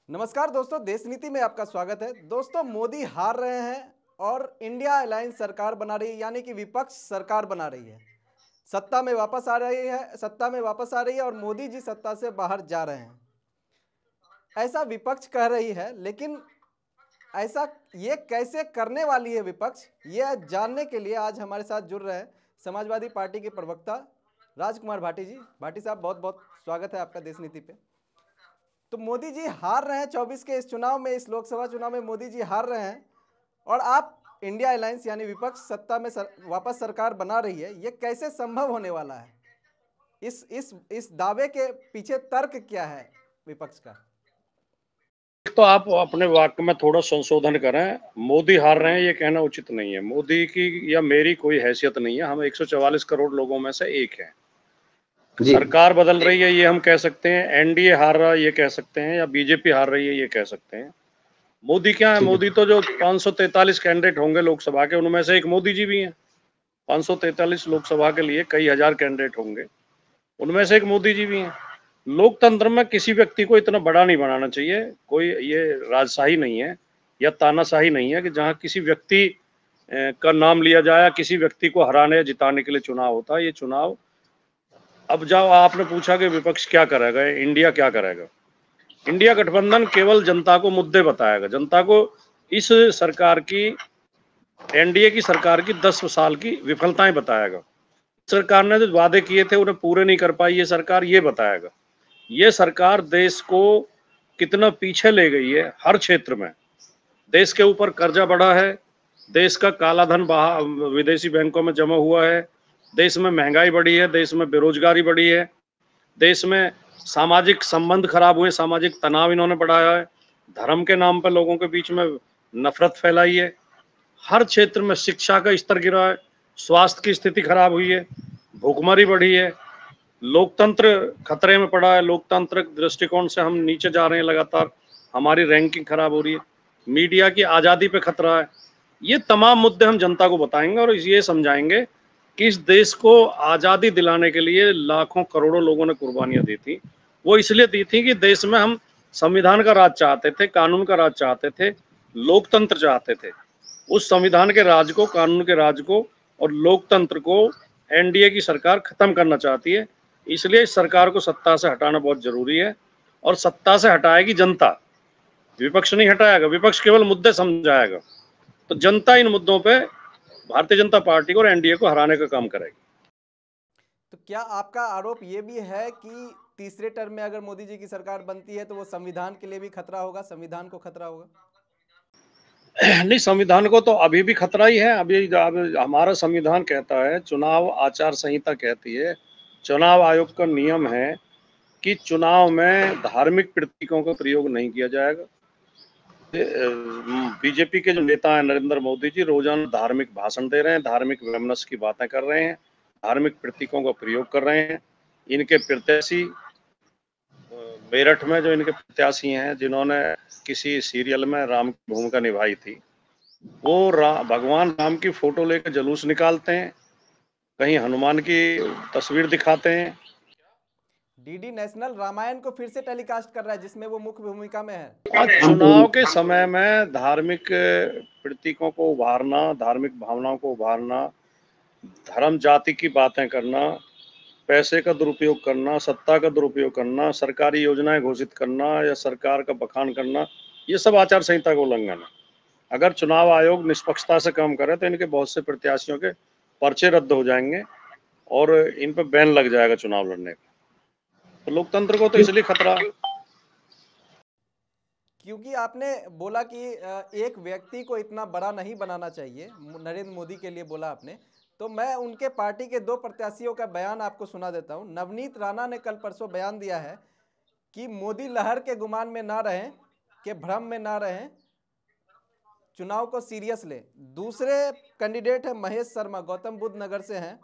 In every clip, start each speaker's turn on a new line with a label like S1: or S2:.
S1: नमस्कार दोस्तों, देश नीति में आपका स्वागत है। दोस्तों, मोदी हार रहे हैं और इंडिया अलायंस सरकार बना रही है, यानी कि विपक्ष सरकार बना रही है। सत्ता में वापस आ रही है और मोदी जी सत्ता से बाहर जा रहे हैं, ऐसा विपक्ष कह रही है। लेकिन ऐसा ये कैसे करने वाली है विपक्ष, ये जानने के लिए आज हमारे साथ जुड़ रहे हैं समाजवादी पार्टी के प्रवक्ता राजकुमार भाटी जी। भाटी साहब, बहुत बहुत स्वागत है आपका देश नीति पे। तो मोदी जी हार रहे हैं 24 के इस चुनाव में, इस लोकसभा चुनाव में मोदी जी हार रहे हैं और आप इंडिया अलायंस यानी विपक्ष सत्ता में वापस सरकार बना रही है। ये कैसे संभव होने वाला है? इस दावे के पीछे तर्क क्या है विपक्ष का?
S2: तो आप अपने वाक्य में थोड़ा संशोधन करें। मोदी हार रहे हैं ये कहना उचित नहीं है। मोदी की या मेरी कोई हैसियत नहीं है। हम 144 करोड़ लोगों में से एक हैं। सरकार बदल रही है ये हम कह सकते हैं, एनडीए हार रहा है ये कह सकते हैं, या बीजेपी हार रही है ये कह सकते हैं। मोदी क्या है? मोदी तो जो 543 कैंडिडेट होंगे लोकसभा के, उनमें से एक मोदी जी भी हैं। 543 लोकसभा के लिए कई हजार कैंडिडेट होंगे, उनमें से एक मोदी जी भी हैं। लोकतंत्र में किसी व्यक्ति को इतना बड़ा नहीं बनाना चाहिए। कोई ये राजशाही नहीं है या तानाशाही नहीं है कि जहां किसी व्यक्ति का नाम लिया जाए, किसी व्यक्ति को हराने या जिताने के लिए चुनाव होता है। ये चुनाव, अब जब आपने पूछा कि विपक्ष क्या करेगा, इंडिया क्या करेगा, इंडिया गठबंधन केवल जनता को मुद्दे बताएगा, जनता को इस सरकार की, एनडीए की सरकार की 10 साल की विफलताएं बताएगा। सरकार ने जो वादे किए थे उन्हें पूरे नहीं कर पाई ये सरकार, ये बताएगा। ये सरकार देश को कितना पीछे ले गई है हर क्षेत्र में। देश के ऊपर कर्जा बढ़ा है, देश का काला धन विदेशी बैंकों में जमा हुआ है, देश में महंगाई बढ़ी है, देश में बेरोजगारी बढ़ी है, देश में सामाजिक संबंध खराब हुए, सामाजिक तनाव इन्होंने बढ़ाया है, धर्म के नाम पर लोगों के बीच में नफरत फैलाई है, हर क्षेत्र में शिक्षा का स्तर गिरा है, स्वास्थ्य की स्थिति खराब हुई है, भूखमरी बढ़ी है, लोकतंत्र खतरे में पड़ा है। लोकतांत्रिक दृष्टिकोण से हम नीचे जा रहे हैं, लगातार हमारी रैंकिंग खराब हो रही है, मीडिया की आज़ादी पे खतरा है। ये तमाम मुद्दे हम जनता को बताएंगे और ये समझाएंगे कि इस देश को आज़ादी दिलाने के लिए लाखों करोड़ों लोगों ने कुर्बानियां दी थी। वो इसलिए दी थी कि देश में हम संविधान का राज चाहते थे, कानून का राज चाहते थे, लोकतंत्र चाहते थे। उस संविधान के राज को, कानून के राज को और लोकतंत्र को एनडीए की सरकार खत्म करना चाहती है। इसलिए इस सरकार को सत्ता से हटाना बहुत जरूरी है और सत्ता से हटाएगी जनता, विपक्ष नहीं हटाएगा। विपक्ष केवल मुद्दे समझाएगा। तो जनता इन मुद्दों पे भारतीय जनता पार्टी को और एनडीए को हराने का काम करेगी।
S1: तो क्या आपका आरोप ये भी है कि तीसरे टर्म में अगर मोदी जी की सरकार बनती है तो वो संविधान के लिए भी खतरा होगा, संविधान को खतरा होगा?
S2: नहीं, संविधान को तो अभी भी खतरा ही है। अभी हमारा संविधान कहता है, चुनाव आचार संहिता कहती है, चुनाव आयोग का नियम है कि चुनाव में धार्मिक प्रतीकों का प्रयोग नहीं किया जाएगा। बीजेपी के जो नेता हैं नरेंद्र मोदी जी, रोजाना धार्मिक भाषण दे रहे हैं, धार्मिक वैमनस्य की बातें कर रहे हैं, धार्मिक प्रतीकों का प्रयोग कर रहे हैं। इनके प्रत्याशी मेरठ में जो इनके प्रत्याशी हैं, जिन्होंने किसी सीरियल में राम की भूमिका निभाई थी, वो भगवान राम की फोटो लेकर जुलूस निकालते हैं, कहीं हनुमान की तस्वीर दिखाते हैं।
S1: डीडी नेशनल रामायण को फिर से टेलीकास्ट कर रहा है जिसमें वो मुख्य भूमिका में है।
S2: चुनाव के समय में धार्मिक प्रतीकों को उभारना, धार्मिक भावनाओं को उभारना, धर्म जाति की बातें करना, पैसे का दुरुपयोग करना, सत्ता का दुरुपयोग करना, सरकारी योजनाएं घोषित करना या सरकार का बखान करना, ये सब आचार संहिता का उल्लंघन है। अगर चुनाव आयोग निष्पक्षता से काम करे तो इनके बहुत से प्रत्याशियों के पर्चे रद्द हो जाएंगे और इन पर बैन लग जाएगा चुनाव लड़ने का। तो लोकतंत्र को तो इसलिए खतरा,
S1: क्योंकि आपने बोला कि एक व्यक्ति को इतना बड़ा नहीं बनाना चाहिए, नरेंद्र मोदी के लिए बोला आपने। तो मैं उनके पार्टी के दो प्रत्याशियों का बयान आपको सुना देता हूं। नवनीत राणा ने कल परसों बयान दिया है कि मोदी लहर के गुमान में ना रहें, के भ्रम में ना रहें, चुनाव को सीरियस लें। दूसरे कैंडिडेट है महेश शर्मा, गौतम बुद्ध नगर से हैं।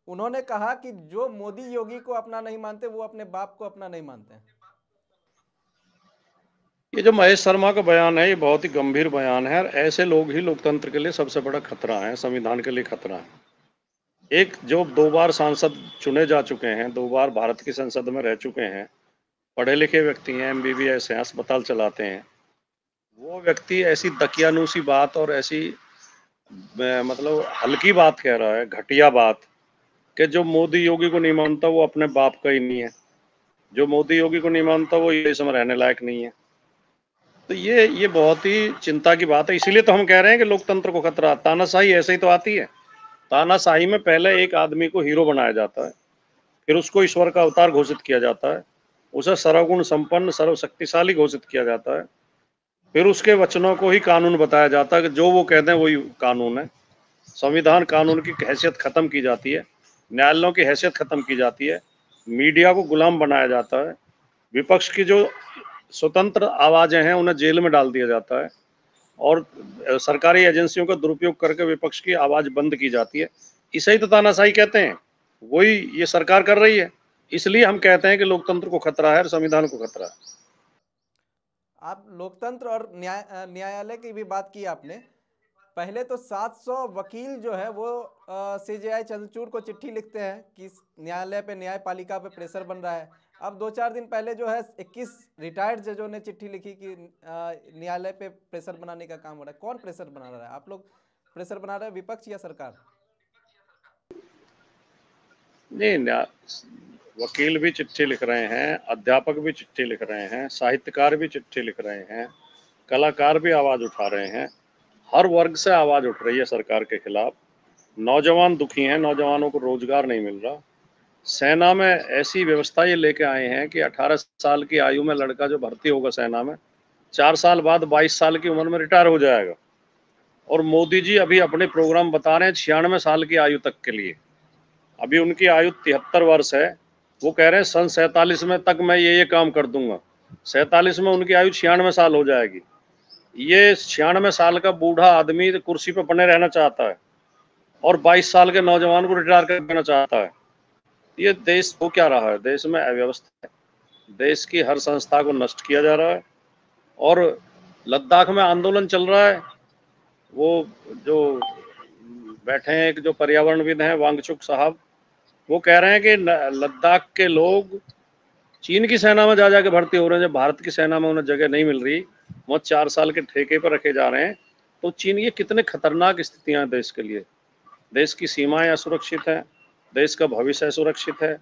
S1: उन्होंने कहा कि जो मोदी योगी को अपना नहीं मानते वो अपने बाप को अपना नहीं मानते हैं।
S2: ये जो महेश शर्मा का बयान है ये बहुत ही गंभीर बयान है और ऐसे लोग ही लोकतंत्र के लिए सबसे बड़ा खतरा है, संविधान के लिए खतरा है। एक जो 2 बार सांसद चुने जा चुके हैं, 2 बार भारत की संसद में रह चुके हैं, पढ़े लिखे व्यक्ति हैं, MBBS हैं, अस्पताल चलाते हैं, वो व्यक्ति ऐसी दकियानूसी बात और ऐसी मतलब हल्की बात कह रहा है, घटिया बात, कि जो मोदी योगी को नहीं मानता वो अपने बाप का ही नहीं है, जो मोदी योगी को नहीं मानता वो देश में रहने लायक नहीं है। तो ये बहुत ही चिंता की बात है। इसीलिए तो हम कह रहे हैं कि लोकतंत्र को खतरा। तानाशाही ऐसे ही तो आती है। तानाशाही में पहले एक आदमी को हीरो बनाया जाता है, फिर उसको ईश्वर का अवतार घोषित किया जाता है, उसे सर्वगुण संपन्न सर्वशक्तिशाली घोषित किया जाता है, फिर उसके वचनों को ही कानून बताया जाता है कि जो वो कहते हैं वही कानून है। संविधान कानून की हैसियत खत्म की जाती है, न्यायालयों की हैसियत खत्म की जाती है, मीडिया को गुलाम बनाया जाता है, विपक्ष की जो स्वतंत्र आवाजें हैं उन्हें जेल में डाल दिया जाता है, और सरकारी एजेंसियों का दुरुपयोग करके विपक्ष की आवाज बंद की जाती है। इसे ही तो तानाशाही कहते हैं, वही ये सरकार कर रही है। इसलिए हम कहते हैं कि लोकतंत्र को खतरा है और संविधान को खतरा है।
S1: आप लोकतंत्र और न्यायालय की भी बात की आपने। पहले तो 700 वकील जो है वो CJI चंद्रचूड़ को चिट्ठी लिखते हैं कि न्यायालय पे, न्यायपालिका पे प्रेशर बन रहा है। अब 2-4 दिन पहले जो है 21 रिटायर्ड जजों ने चिट्ठी लिखी कि न्यायालय पे प्रेशर बनाने का काम हो रहा है। कौन प्रेशर बना रहा है? आप लोग प्रेशर बना रहे हैं, विपक्ष या सरकार?
S2: नहीं, वकील भी चिट्ठी लिख रहे हैं, अध्यापक भी चिट्ठी लिख रहे हैं, साहित्यकार भी चिट्ठी लिख रहे हैं, कलाकार भी आवाज उठा रहे हैं। हर वर्ग से आवाज उठ रही है सरकार के खिलाफ। नौजवान दुखी हैं, नौजवानों को रोजगार नहीं मिल रहा। सेना में ऐसी व्यवस्था ये लेके आए हैं कि 18 साल की आयु में लड़का जो भर्ती होगा सेना में, 4 साल बाद 22 साल की उम्र में रिटायर हो जाएगा। और मोदी जी अभी अपने प्रोग्राम बता रहे हैं 96 साल की आयु तक के लिए। अभी उनकी आयु 73 वर्ष है। वो कह रहे हैं सन 47 में तक मैं ये काम कर दूंगा। 47 में उनकी आयु 96 साल हो जाएगी। ये 96 साल का बूढ़ा आदमी कुर्सी पर बने रहना चाहता है और 22 साल के नौजवान को रिटायर कर देना चाहता है। ये देश हो क्या रहा है? देश में अव्यवस्था है, देश की हर संस्था को नष्ट किया जा रहा है। और लद्दाख में आंदोलन चल रहा है, वो जो बैठे हैं एक जो पर्यावरणविद हैं वांगचुक साहब, वो कह रहे हैं कि लद्दाख के लोग चीन की सेना में जा जाके भर्ती हो रहे हैं, जब भारत की सेना में उन्हें जगह नहीं मिल रही, वो 4 साल के ठेके पर रखे जा रहे हैं। तो चीन, ये कितने खतरनाक स्थितियां हैं देश के लिए। देश की सीमाएं असुरक्षित हैं, देश का भविष्य असुरक्षित है,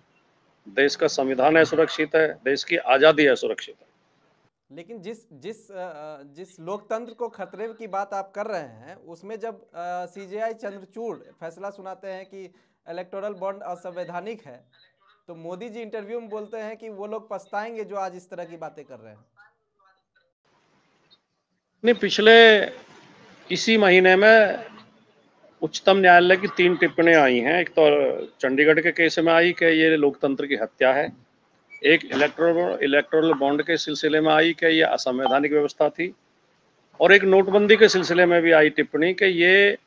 S2: देश का संविधान असुरक्षित है, देश की आज़ादी असुरक्षित है।
S1: लेकिन जिस लोकतंत्र को खतरे की बात आप कर रहे हैं, उसमें जब CJI चंद्रचूड़ फैसला सुनाते हैं कि इलेक्टोरल बॉन्ड असंवैधानिक है, तो मोदी जी इंटरव्यू में बोलते हैं कि वो लोग पछताएंगे जो आज इस तरह की बातें कर रहे हैं।
S2: नहीं, पिछले इसी महीने में उच्चतम न्यायालय की 3 टिप्पणियां आई हैं। एक तो चंडीगढ़ के केस में आई कि ये लोकतंत्र की हत्या है, एक इलेक्टोरल बॉन्ड के सिलसिले में आई कि ये असंवैधानिक व्यवस्था थी, और एक नोटबंदी के सिलसिले में भी आई टिप्पणी कि ये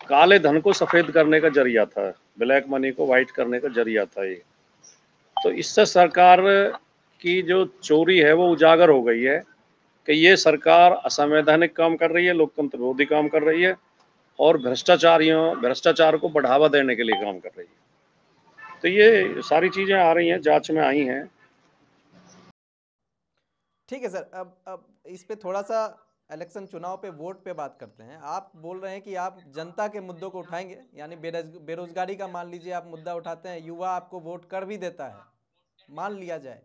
S2: काले धन को सफेद करने का जरिया था, ब्लैक मनी को व्हाइट करने का जरिया था ये। तो इससे सरकार की जो चोरी है वो उजागर हो गई है कि ये सरकार असंवैधानिक काम कर रही है, लोकतंत्र विरोधी काम कर रही है, और भ्रष्टाचार को बढ़ावा देने के लिए काम कर रही है। तो ये सारी चीजें आ रही हैं, जांच में आई हैं।
S1: ठीक है सर, अब इस पे थोड़ा सा इलेक्शन चुनाव पे, वोट पे बात करते हैं। आप बोल रहे हैं कि आप जनता के मुद्दों को उठाएंगे, यानी बेरोजगारी का मान लीजिए आप मुद्दा उठाते हैं, युवा आपको वोट कर भी देता है, मान लिया जाए,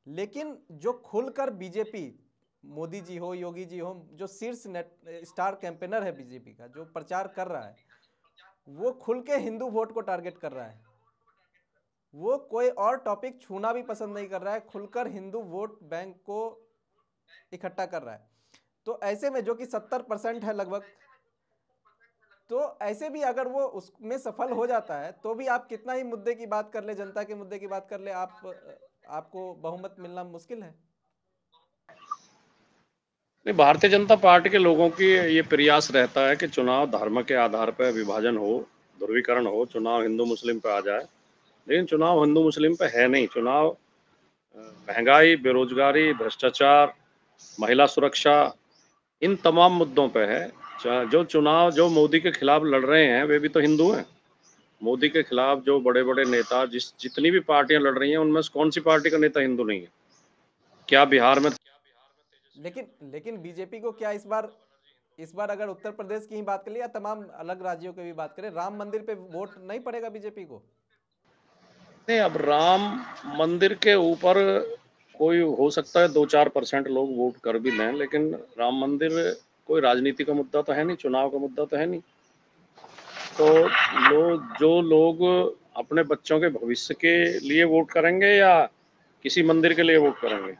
S1: लेकिन जो खुलकर बीजेपी, मोदी जी हो, योगी जी हो, जो शीर्ष स्टार कैंपेनर है बीजेपी का, जो प्रचार कर रहा है, वो खुल के हिंदू वोट को टारगेट कर रहा है। वो कोई और टॉपिक छूना भी पसंद नहीं कर रहा है, खुलकर हिंदू वोट बैंक को इकट्ठा कर रहा है। तो ऐसे में जो कि 70% है लगभग, तो ऐसे भी अगर वो उसमें सफल हो जाता है तो भी आप कितना ही मुद्दे की बात कर ले, जनता के मुद्दे की बात कर ले, आपको बहुमत मिलना मुश्किल है।
S2: नहीं, भारतीय जनता पार्टी के लोगों की ये प्रयास रहता है कि चुनाव धर्म के आधार पर विभाजन हो, ध्रुवीकरण हो, चुनाव हिंदू मुस्लिम पे आ जाए। लेकिन चुनाव हिंदू मुस्लिम पे है नहीं। चुनाव महंगाई, बेरोजगारी, भ्रष्टाचार, महिला सुरक्षा, इन तमाम मुद्दों पे है। जो चुनाव जो मोदी के खिलाफ लड़ रहे हैं वे भी तो हिंदू हैं। मोदी के खिलाफ जो बड़े बड़े नेता, जितनी भी पार्टियां लड़ रही हैं, उनमें से कौन सी पार्टी का नेता हिंदू नहीं है? क्या बिहार में
S1: लेकिन बीजेपी को क्या इस बार अगर उत्तर प्रदेश की ही बात करें या तमाम अलग राज्यों की भी बात करें, राम मंदिर पे वोट नहीं पड़ेगा बीजेपी को?
S2: नहीं, अब राम मंदिर के ऊपर कोई हो सकता है 2-4% लोग वोट कर भी लें, लेकिन राम मंदिर कोई राजनीति का मुद्दा तो है नहीं, चुनाव का मुद्दा तो है नहीं। तो जो लोग अपने बच्चों के भविष्य के लिए वोट करेंगे या किसी मंदिर के लिए वोट करेंगे?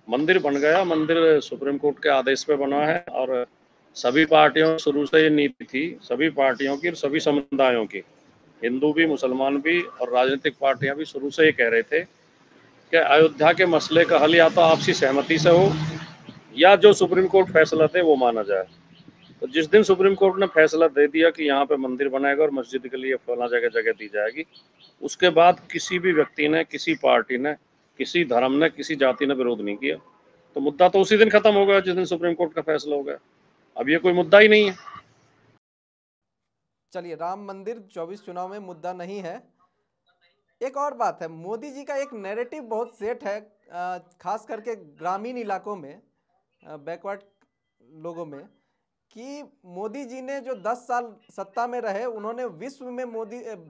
S2: मंदिर बन गया, मंदिर सुप्रीम कोर्ट के आदेश पे बना है, और सभी पार्टियों शुरू से ये नीति थी, सभी पार्टियों की, सभी समुदायों की, हिंदू भी, मुसलमान भी और राजनीतिक पार्टियां भी शुरू से ये कह रहे थे कि अयोध्या के मसले का हल या तो आपसी सहमति से हो या जो सुप्रीम कोर्ट फैसला दे वो माना जाए। तो जिस दिन सुप्रीम कोर्ट ने फैसला दे दिया कि यहाँ पे मंदिर बनाएगा और मस्जिद के लिए फला जगह जगह दी जाएगी, उसके बाद किसी भी व्यक्ति ने, किसी पार्टी ने, किसी धर्म ने, किसी जाति ने विरोध नहीं किया। तो मुद्दा तो उसी दिन खत्म हो गया जिस दिन सुप्रीम कोर्ट का फैसला हो गया। अब ये कोई मुद्दा ही नहीं है।
S1: चलिए, राम मंदिर 24 चुनाव में मुद्दा नहीं है। एक और बात है, मोदी जी का एक नैरेटिव बहुत सेट है, खास करके ग्रामीण इलाकों में, बैकवर्ड लोगों में, कि मोदी जी ने जो 10 साल सत्ता में रहे, उन्होंने विश्व में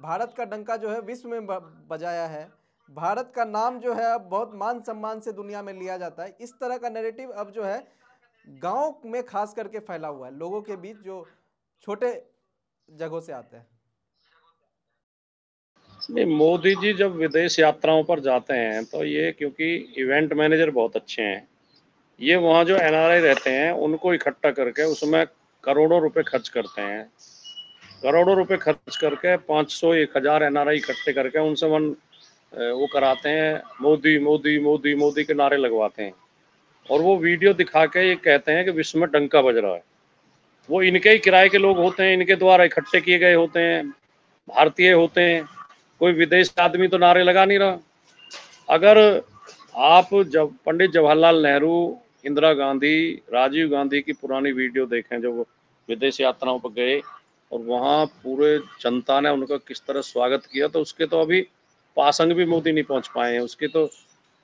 S1: भारत का डंका जो है विश्व में बजाया है। भारत का नाम जो है अब बहुत मान सम्मान से दुनिया में लिया जाता है। इस तरह का नैरेटिव अब जो है गांव में खास करके फैला हुआ है, लोगों के बीच जो छोटे जगहों से आते हैं।
S2: नहीं, मोदी जी जब विदेश यात्राओं पर जाते हैं तो ये, क्योंकि इवेंट मैनेजर बहुत अच्छे हैं, ये वहाँ जो एनआरआई रहते हैं उनको इकट्ठा करके उसमें करोड़ों रुपए खर्च करते हैं। करोड़ों रुपए खर्च करके 500-1000 एनआरआई इकट्ठे करके उनसे वो कराते हैं, मोदी मोदी मोदी मोदी के नारे लगवाते हैं, और वो वीडियो दिखा के ये कहते हैं कि विश्व में डंका बज रहा है। वो इनके ही किराए के लोग होते हैं, इनके द्वारा इकट्ठे किए गए होते हैं, भारतीय होते हैं, कोई विदेश आदमी तो नारे लगा नहीं रहा। अगर आप जब पंडित जवाहरलाल नेहरू, इंदिरा गांधी, राजीव गांधी की पुरानी वीडियो देखें, जो वो विदेश यात्राओं पर गए और वहाँ पूरे जनता ने उनका किस तरह स्वागत किया, तो उसके तो अभी पासंग भी मोदी नहीं पहुंच पाए हैं, उसके तो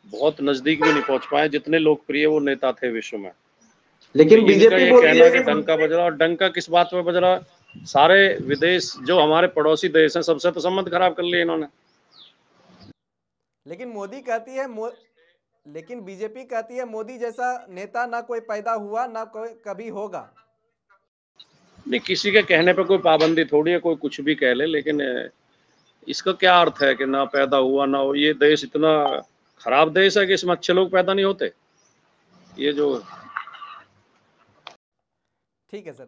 S2: बहुत नजदीक भी नहीं पहुंच पाए, जितने लोकप्रिय वो नेता थे विश्व में।
S1: लेकिन
S2: तो इनका
S1: बीजेपी
S2: ये
S1: बोलती
S2: कहना
S1: है
S2: कि डंका बज रहा, और डंका किस बात पे बज रहा? सारे विदेश जो हमारे पड़ोसी देश हैं सबसे तो संबंध खराब कर लिए इन्होंने।
S1: लेकिन मोदी कहती है लेकिन बीजेपी कहती है मोदी जैसा नेता ना कोई पैदा हुआ ना कोई कभी होगा।
S2: नहीं, किसी के कहने पे कोई पाबंदी थोड़ी है, कोई कुछ भी कह ले, लेकिन इसका क्या अर्थ है कि ना पैदा हुआ ना हो? ये देश इतना खराब देश है कि इसमें अच्छे लोग पैदा नहीं होते? ये जो
S1: ठीक है सर,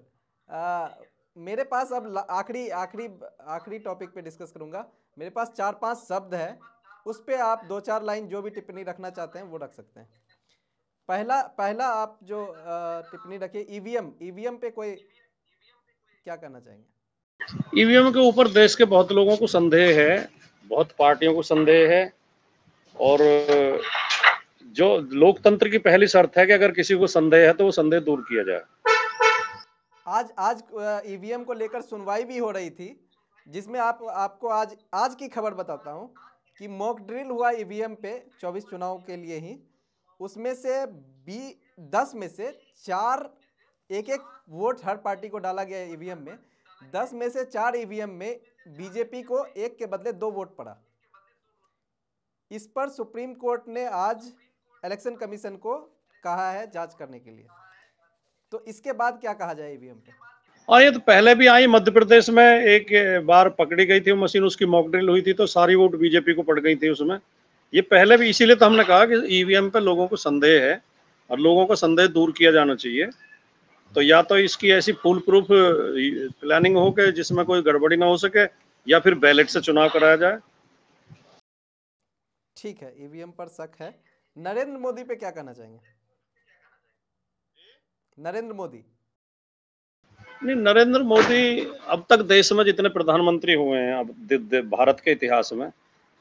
S1: मेरे पास अब आखिरी आखिरी आखिरी टॉपिक पे डिस्कस करूंगा। मेरे पास 4-5 शब्द है, उस पे आप 2-4 लाइन जो भी टिप्पणी रखना चाहते हैं वो रख सकते हैं। पहला आप जो टिप्पणी रखिए, ईवीएम पे कोई क्या कहना चाहेंगे?
S2: ईवीएम के ऊपर देश के बहुत लोगों को संदेह है, बहुत पार्टियों को संदेह है, और जो लोकतंत्र की पहली शर्त है कि अगर किसी को संदेह है तो वो संदेह दूर किया जाए।
S1: आज ईवीएम को लेकर सुनवाई भी हो रही थी, जिसमें आपको आज की खबर बताता हूं कि मॉक ड्रिल हुआ ईवीएम पे 24 चुनाव के लिए ही। उसमें से 10 में से 4 एक वोट हर पार्टी को डाला गया ईवीएम में। 10 में से 4 ईवीएम में बीजेपी को 1 के बदले 2 वोट पड़ा। इस पर सुप्रीम कोर्ट ने आज इलेक्शन कमीशन को कहा है जांच करने के लिए। तो इसके बाद क्या कहा जाए ईवीएम पे?
S2: और ये तो पहले भी आई, मध्य प्रदेश में एक बार पकड़ी गई थी मशीन, उसकी मॉक ड्रिल हुई थी तो सारी वोट बीजेपी को पड़ गई थी उसमें। ये पहले भी, इसीलिए तो हमने कहा कि ईवीएम पे लोगों को संदेह है और लोगों का संदेह दूर किया जाना चाहिए। तो या तो इसकी ऐसी फुल प्रूफ प्लानिंग हो कि जिसमें कोई गड़बड़ी ना हो सके, या फिर बैलेट से चुनाव कराया जाए।
S1: ठीक है, ईवीएम पर शक है। नरेंद्र मोदी पे क्या कहना चाहेंगे? नरेंद्र मोदी
S2: नहीं, नरेंद्र मोदी अब तक देश में जितने प्रधानमंत्री हुए हैं अब भारत के इतिहास में,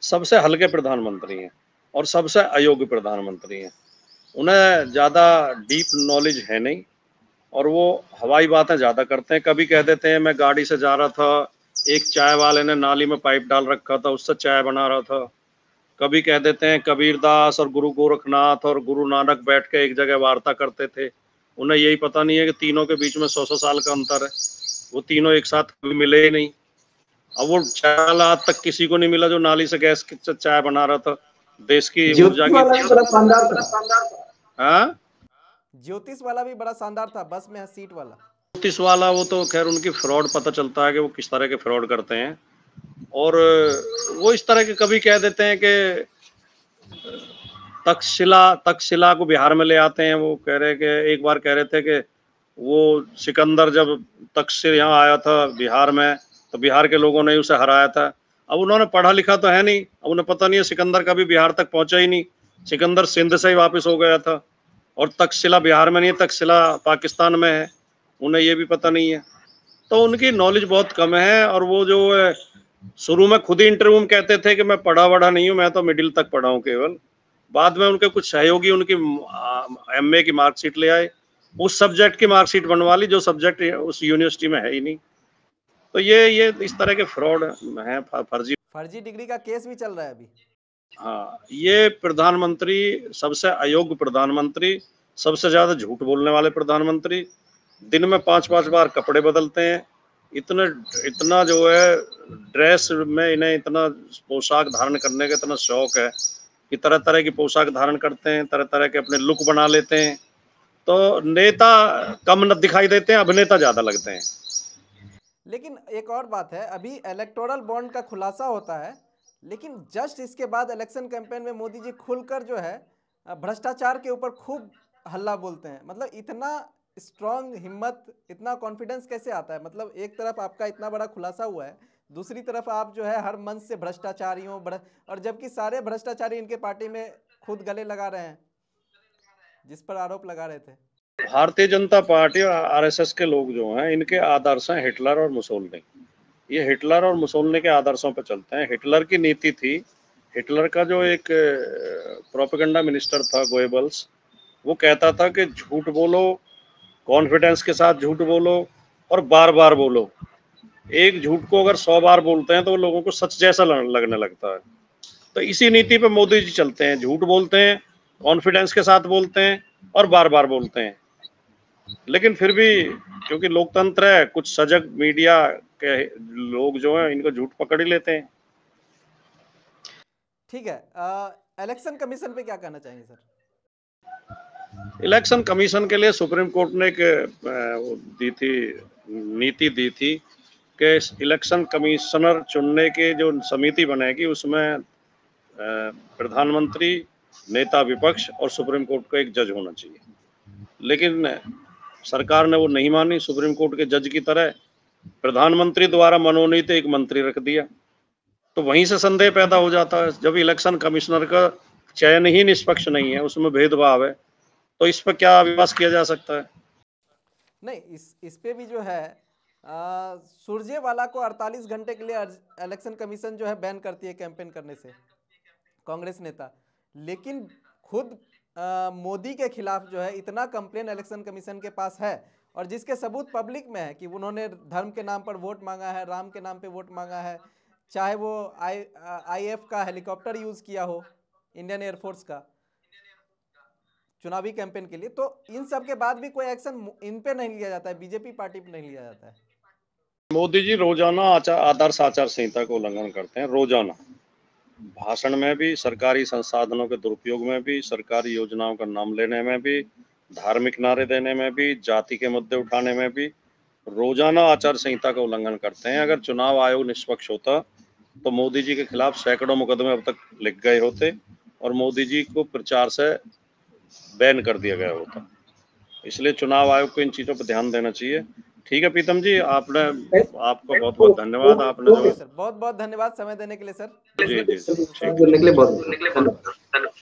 S2: सबसे हल्के प्रधानमंत्री हैं और सबसे अयोग्य प्रधानमंत्री हैं। उन्हें ज़्यादा डीप नॉलेज है नहीं और वो हवाई बातें ज़्यादा करते हैं। कभी कह देते हैं मैं गाड़ी से जा रहा था, एक चाय वाले ने नाली में पाइप डाल रखा था, उससे चाय बना रहा था। कभी कह देते हैं कबीरदास और गुरु गोरखनाथ और गुरु नानक बैठ के एक जगह वार्ता करते थे। उन्हें यही पता नहीं है कि तीनों के बीच में 100 साल का अंतर है। वो तीनों एक साथ कभी मिले ही नहीं। अब वो चाय आज तक किसी को नहीं मिला जो नाली से गैस की चाय बना रहा था। देश की ऊर्जा
S1: ज्योतिष
S2: की
S1: वाला भी बड़ा शानदार था।
S2: हाँ,
S1: ज्योतिष वाला भी बड़ा शानदार था, बस में सीट वाला।
S2: ज्योतिष वाला वो तो खैर उनकी फ्रॉड पता चलता है कि वो किस तरह के फ्रॉड करते हैं। और वो इस तरह के कभी कह देते हैं कि तक्षशिला को बिहार में ले आते हैं। वो कह रहे कि एक बार कह रहे थे कि वो सिकंदर जब तक्षशिला यहाँ आया था बिहार में, तो बिहार के लोगों ने उसे हराया था। अब उन्होंने पढ़ा लिखा तो है नहीं, अब उन्हें पता नहीं है सिकंदर कभी बिहार तक पहुंचा ही नहीं। सिकंदर सिंध से ही वापस हो गया था, और तक्षशिला बिहार में नहीं है, तक्षशिला पाकिस्तान में है। उन्हें ये भी पता नहीं है। तो उनकी नॉलेज बहुत कम है। और वो जो शुरू में खुद ही इंटरव्यू में कहते थे कि मैं पढ़ा वढ़ा नहीं हूँ, मैं तो मिडिल तक पढ़ा हूँ केवल। बाद में उनके कुछ सहयोगी उनकी एमए की मार्कशीट ले आए, उस सब्जेक्ट की मार्कशीट बनवा ली जो सब्जेक्ट उस यूनिवर्सिटी में है ही नहीं। तो ये इस तरह के फ्रॉड हैं,
S1: फर्जी डिग्री का केस भी चल रहा है अभी।
S2: हाँ, ये प्रधानमंत्री, सबसे अयोग्य प्रधानमंत्री, सबसे ज्यादा झूठ बोलने वाले प्रधानमंत्री, दिन में 5-5 बार कपड़े बदलते हैं। इतना जो है ड्रेस में इन्हें इतना पोशाक धारण करने का इतना शौक है कि तरह तरह की पोशाक धारण करते हैं, तरह तरह के अपने लुक बना लेते हैं। तो नेता कम न दिखाई देते हैं, अभिनेता ज्यादा लगते हैं।
S1: लेकिन एक और बात है, अभी इलेक्टोरल बॉन्ड का खुलासा होता है, लेकिन जस्ट इसके बाद इलेक्शन कैंपेन में मोदी जी खुलकर जो है भ्रष्टाचार के ऊपर खूब हल्ला बोलते हैं। मतलब इतना स्ट्रांग हिम्मत, इतना कॉन्फिडेंस कैसे आता है? मतलब एक तरफ आपका इतना बड़ा खुलासा हुआ है, दूसरी तरफ आप जो है हर मंच से भ्रष्टाचारियों और जबकि सारे भ्रष्टाचारी इनके पार्टी में खुद गले लगा रहे हैं, जिस पर आरोप लगा रहे थे।
S2: भारतीय जनता पार्टी और आरएसएस के लोग जो हैं, इनके आदर्श हैं हिटलर और मुसोलिनी। ये हिटलर और मुसोलिनी के आदर्शों पर चलते हैं। हिटलर की नीति थी, हिटलर का जो एक प्रोपेगेंडा मिनिस्टर था गोएबल्स, वो कहता था कि झूठ बोलो, कॉन्फिडेंस के साथ झूठ बोलो और बार बार बोलो। एक झूठ को अगर 100 बार बोलते हैं तो वो लोगों को सच जैसा लगने लगता है। तो इसी नीति पे मोदी जी चलते हैं, झूठ बोलते हैं, कॉन्फिडेंस के साथ बोलते हैं और बार बार बोलते हैं। लेकिन फिर भी क्योंकि लोकतंत्र है, कुछ सजग मीडिया के लोग जो हैं इनको झूठ पकड़ ही लेते हैं।
S1: ठीक है, इलेक्शन कमीशन पे क्या कहना चाहेंगे सर?
S2: इलेक्शन कमीशन के लिए सुप्रीम कोर्ट ने एक नीति दी थी कि इलेक्शन कमिश्नर चुनने के जो समिति बनेगी उसमें प्रधानमंत्री, नेता विपक्ष और सुप्रीम कोर्ट का एक जज होना चाहिए। लेकिन सरकार ने वो नहीं मानी। सुप्रीम कोर्ट के जज की तरह प्रधानमंत्री द्वारा मनोनीत एक मंत्री रख दिया। तो वहीं से संदेह पैदा हो जाता है, जब इलेक्शन कमिश्नर का चयन ही निष्पक्ष नहीं है, उसमें भेदभाव है, तो इस पर क्या विश्वास किया जा सकता है?
S1: नहीं, इस पे भी जो है सुरजेवाला को 48 घंटे के लिए इलेक्शन कमीशन जो है बैन करती है कैंपेन करने से, कांग्रेस नेता। लेकिन खुद मोदी के खिलाफ जो है इतना कंप्लेन इलेक्शन कमीशन के पास है, और जिसके सबूत पब्लिक में है कि उन्होंने धर्म के नाम पर वोट मांगा है, राम के नाम पे वोट मांगा है, चाहे वो IF का हेलीकॉप्टर यूज किया हो, इंडियन एयरफोर्स का, चुनावी कैंपेन के लिए। तो इन सब के बाद भी कोई एक्शन इन पे नहीं लिया जाता है, बीजेपी पार्टी पे नहीं लिया जाता है।
S2: मोदी जी रोजाना आदर्श आचार संहिता का उल्लंघन करते हैं, रोजाना। भाषण में भी, सरकारी संसाधनों के दुरुपयोग में भी, सरकारी योजनाओं का नाम लेने में भी, धार्मिक नारे देने में भी, जाति के मुद्दे उठाने में भी रोजाना आचार संहिता का उल्लंघन करते हैं। अगर चुनाव आयोग निष्पक्ष होता तो मोदी जी के खिलाफ सैकड़ों मुकदमे अब तक लिख गए होते और मोदी जी को प्रचार से बैन कर दिया गया होता। इसलिए चुनाव आयोग को इन चीजों पर ध्यान देना चाहिए। ठीक है प्रीतम जी, आपका बहुत बहुत धन्यवाद। आपने जो
S1: सर बहुत बहुत धन्यवाद समय देने के लिए सर।
S2: जी जी
S1: ठीक है।